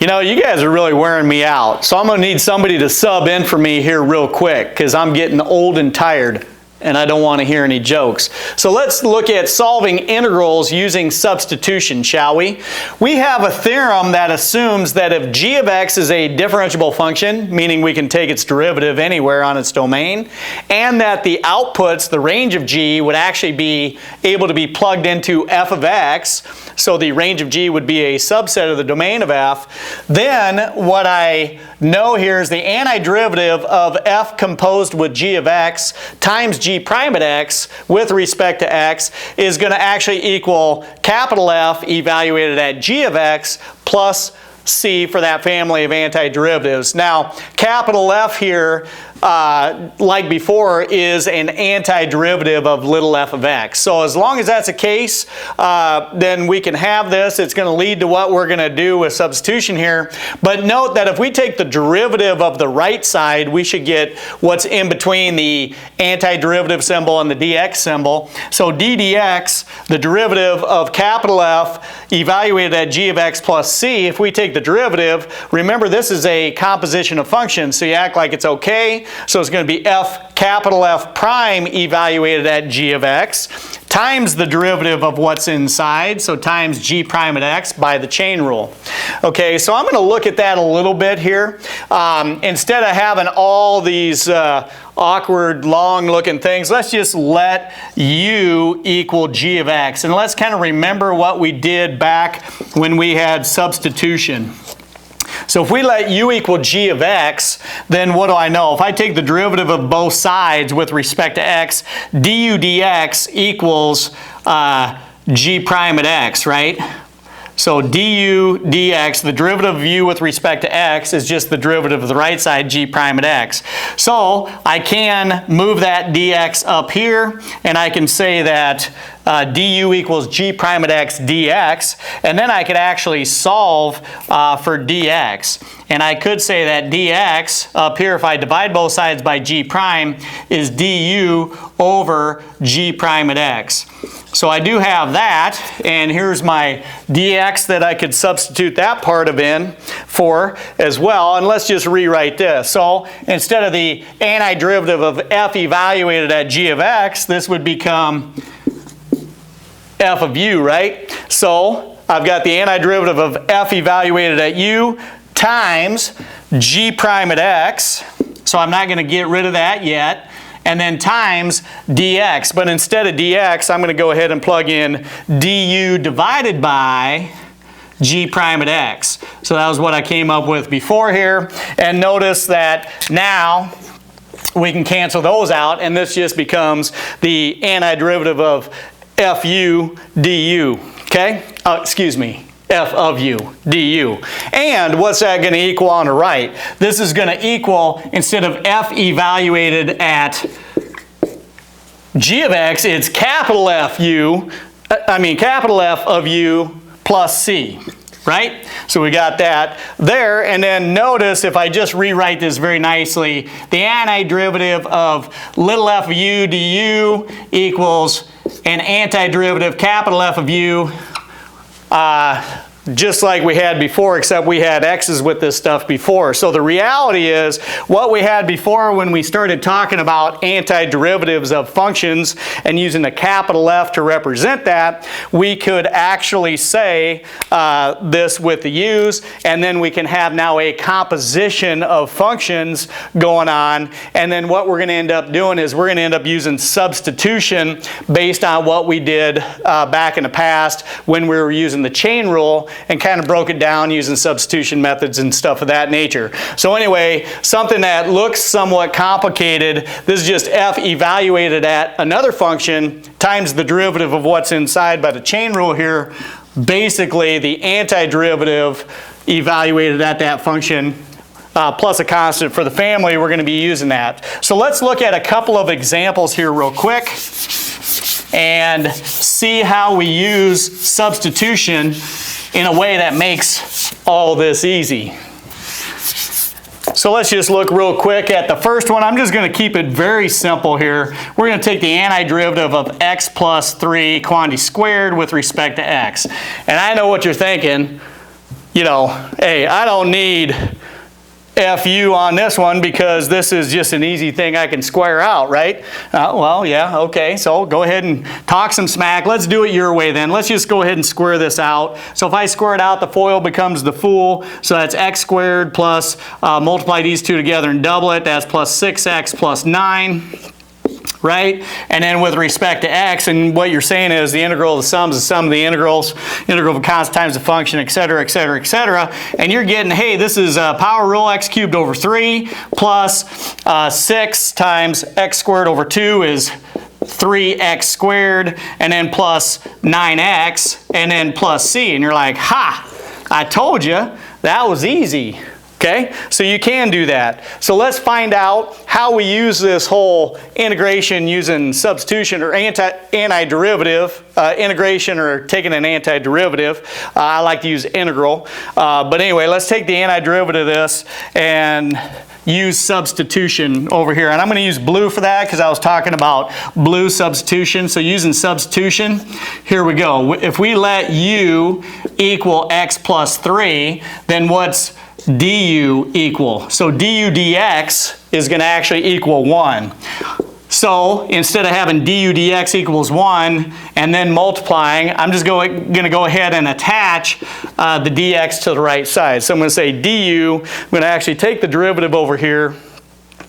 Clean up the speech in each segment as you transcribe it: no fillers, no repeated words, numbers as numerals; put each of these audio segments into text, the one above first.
You know, you guys are really wearing me out, so I'm going to need somebody to sub in for me here real quick because I'm getting old and tired and I don't want to hear any jokes. So let's look at solving integrals using substitution, shall we? We have a theorem that assumes that if g of x is a differentiable function, meaning we can take its derivative anywhere on its domain, and that the outputs, the range of g, would actually be able to be plugged into f of x, so the range of g would be a subset of the domain of f, then what I know here is the antiderivative of f composed with g of x times g prime at x with respect to x is going to actually equal capital F evaluated at g of x plus c for that family of antiderivatives. Now, capital F here, like before, is an antiderivative of little f of x. So as long as that's the case, then we can have this. It's going to lead to what we're going to do with substitution here. But note that if we take the derivative of the right side, we should get what's in between the antiderivative symbol and the dx symbol. So d dx, the derivative of capital F evaluated at g of x plus c, if we take the derivative, remember this is a composition of functions, so you act like it's okay. So it's going to be f capital F prime evaluated at g of x times the derivative of what's inside, so times g prime at x by the chain rule. Okay, so I'm going to look at that a little bit here. Instead of having all these awkward, long-looking things, let's just let u equal g of x. And let's kind of remember what we did back when we had substitution. So if we let u equal g of x, then what do I know? If I take the derivative of both sides with respect to x, du dx equals g prime at x, right? So du dx, the derivative of u with respect to x, is just the derivative of the right side, g prime at x. So I can move that dx up here, and I can say that du equals g prime at x dx, and then I could actually solve for dx. And I could say that dx up here, if I divide both sides by g prime, is du over g prime at x. So I do have that, and here's my dx that I could substitute that part of in for as well. And let's just rewrite this. So instead of the antiderivative of f evaluated at g of x, this would become f of u, right? So I've got the antiderivative of f evaluated at u times g prime at x. So I'm not going to get rid of that yet. And then times dx. But instead of dx, I'm going to go ahead and plug in du divided by g prime at x. So that was what I came up with before here. And notice that now we can cancel those out, and this just becomes the antiderivative of fu du. Okay? Excuse me. F of u du. And what's that going to equal on the right? This is going to equal, instead of f evaluated at g of x, it's capital F of u plus c. Right? So we got that there, and then notice if I just rewrite this very nicely, the antiderivative of little f of u du equals an antiderivative capital F of u just like we had before, except we had x's with this stuff before. So the reality is, what we had before when we started talking about antiderivatives of functions and using the capital F to represent that, we could actually say this with the u's, and then we can have now a composition of functions going on. And then what we're going to end up doing is we're going to end up using substitution based on what we did back in the past when we were using the chain rule, and kind of broke it down using substitution methods and stuff of that nature. So anyway, something that looks somewhat complicated, this is just f evaluated at another function times the derivative of what's inside by the chain rule here, basically the antiderivative evaluated at that function plus a constant for the family. We're going to be using that. So let's look at a couple of examples here real quick and see how we use substitution in a way that makes all this easy. So let's just look real quick at the first one. I'm just going to keep it very simple here. We're going to take the antiderivative of x plus 3 quantity squared with respect to x. And I know what you're thinking. you know, hey, I don't need FU on this one because this is just an easy thing I can square out, right? Well, yeah, okay, so go ahead and talk some smack. Let's do it your way then. Let's just go ahead and square this out. So if I square it out, the FOIL becomes the fool. So that's x squared plus, multiply these two together and double it. That's plus 6x plus 9. Right? And then with respect to x, and what you're saying is the integral of the sums is the sum of the integrals, integral of a constant times a function, etc., etc., etc. And you're getting, hey, this is power rule x cubed over 3 plus 6 times x squared over 2 is 3x squared, and then plus 9x, and then plus c. And you're like, ha, I told you, that was easy. Okay, so you can do that. So let's find out how we use this whole integration using substitution or antiderivative integration, or taking an antiderivative. I like to use integral. But anyway, let's take the antiderivative of this and use substitution over here. And I'm going to use blue for that because I was talking about blue substitution. So using substitution, here we go. If we let u equal x plus 3, then what's du equal? So du dx is going to actually equal 1. So instead of having du dx equals 1 and then multiplying, I'm just going to go ahead and attach the dx to the right side. So I'm going to say du, I'm going to actually take the derivative over here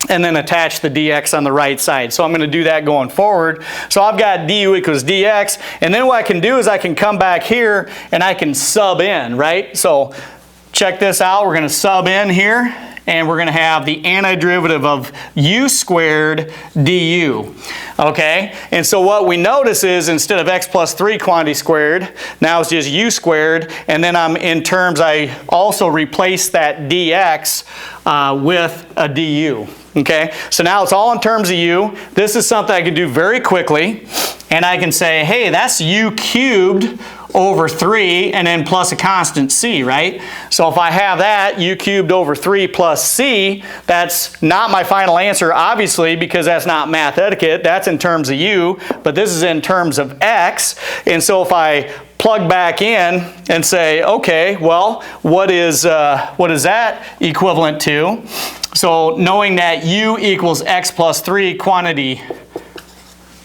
and then attach the dx on the right side. So I'm going to do that going forward. So I've got du equals dx, and then what I can do is I can come back here and I can sub in, right? So check this out. We're going to sub in here, and we're going to have the antiderivative of u squared du. Okay? And so what we notice is instead of x plus 3 quantity squared, now it's just u squared, and then in terms I also replace that dx with a du. Okay? So now it's all in terms of u. This is something I can do very quickly, and I can say, hey, that's u cubed over 3 and then plus a constant c, right? So if I have that, u cubed over 3 plus c, that's not my final answer, obviously, because that's not math etiquette. That's in terms of u, but this is in terms of x. And so if I plug back in and say, okay, well, what is that equivalent to? So knowing that u equals x plus 3 quantity,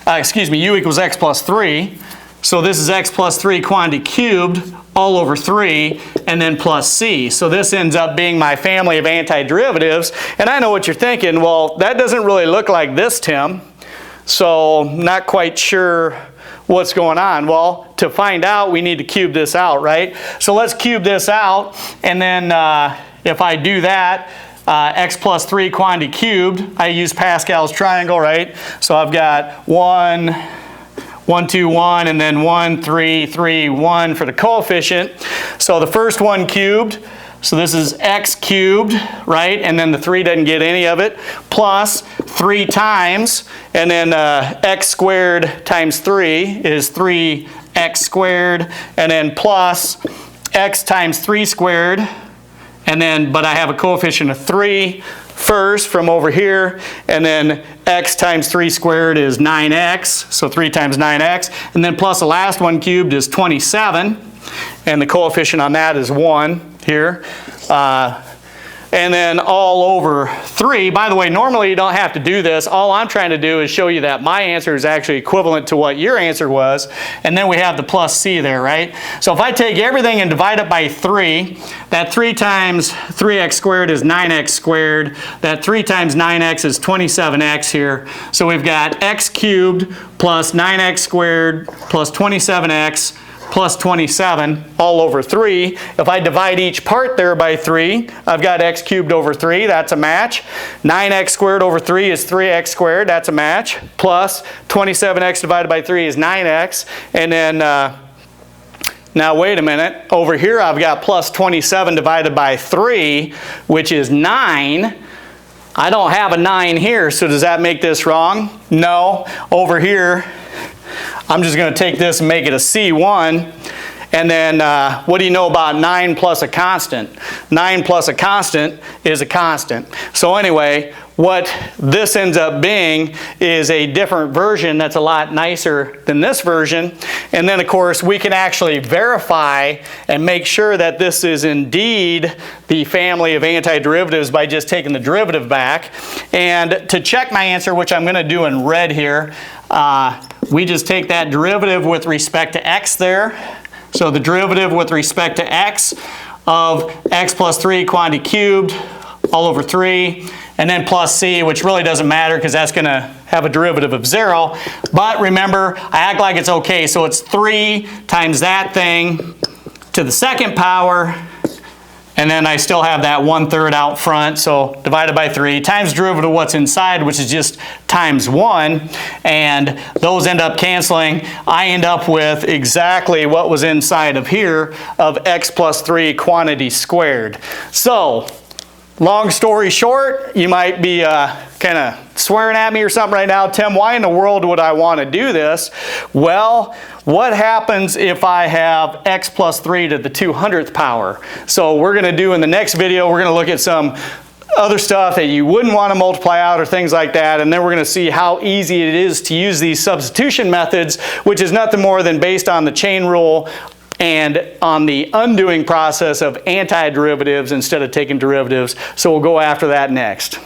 u equals x plus 3, so this is x plus 3 quantity cubed all over 3 and then plus c. So this ends up being my family of antiderivatives. And I know what you're thinking, well, that doesn't really look like this, Tim. So not quite sure what's going on. Well, to find out, we need to cube this out, right? So let's cube this out, and then if I do that, x plus 3 quantity cubed, I use Pascal's triangle, right? So I've got 1, 1, 2, 1, and then 1, 3, 3, 1 for the coefficient. So the first one cubed, so this is x cubed, right? And then the 3 doesn't get any of it, plus 3 times, and then x squared times 3 is 3x squared, and then plus x times 3 squared, and then, but I have a coefficient of 3 first from over here, and then x times 3 squared is 9x, so 3 times 9x, and then plus the last one cubed is 27, and the coefficient on that is 1 here. And then all over 3. By the way, normally you don't have to do this. All I'm trying to do is show you that my answer is actually equivalent to what your answer was. And then we have the plus c there, right? So if I take everything and divide it by 3, that 3 times 3x squared is 9x squared. That 3 times 9x is 27x here. So we've got x cubed plus 9x squared plus 27x plus 27 all over 3. If I divide each part there by 3, I've got x cubed over 3, that's a match. 9x squared over 3 is 3x squared, that's a match. Plus 27x divided by 3 is 9x. And then, now wait a minute, over here I've got plus 27 divided by 3, which is 9. I don't have a 9 here, so does that make this wrong? No. Over here, I'm just going to take this and make it a C1, And then what do you know about 9 plus a constant? 9 plus a constant is a constant. So anyway, what this ends up being is a different version that's a lot nicer than this version. And then of course we can actually verify and make sure that this is indeed the family of antiderivatives by just taking the derivative back. And to check my answer, which I'm going to do in red here, we just take that derivative with respect to x there. So the derivative with respect to x of x plus 3 quantity cubed all over 3, and then plus c, which really doesn't matter because that's going to have a derivative of 0. But remember, I act like it's okay, so it's 3 times that thing to the second power, and then I still have that 1/3 out front, so divided by 3 times derivative of what's inside, which is just times 1, and those end up canceling. I end up with exactly what was inside of here of x plus 3 quantity squared. So, long story short, you might be kind of swearing at me or something right now. Tim, why in the world would I want to do this? Well, what happens if I have x plus 3 to the 200th power? So we're going to do in the next video, we're going to look at some other stuff that you wouldn't want to multiply out or things like that, and then we're going to see how easy it is to use these substitution methods, which is nothing more than based on the chain rule and on the undoing process of antiderivatives instead of taking derivatives. So we'll go after that next.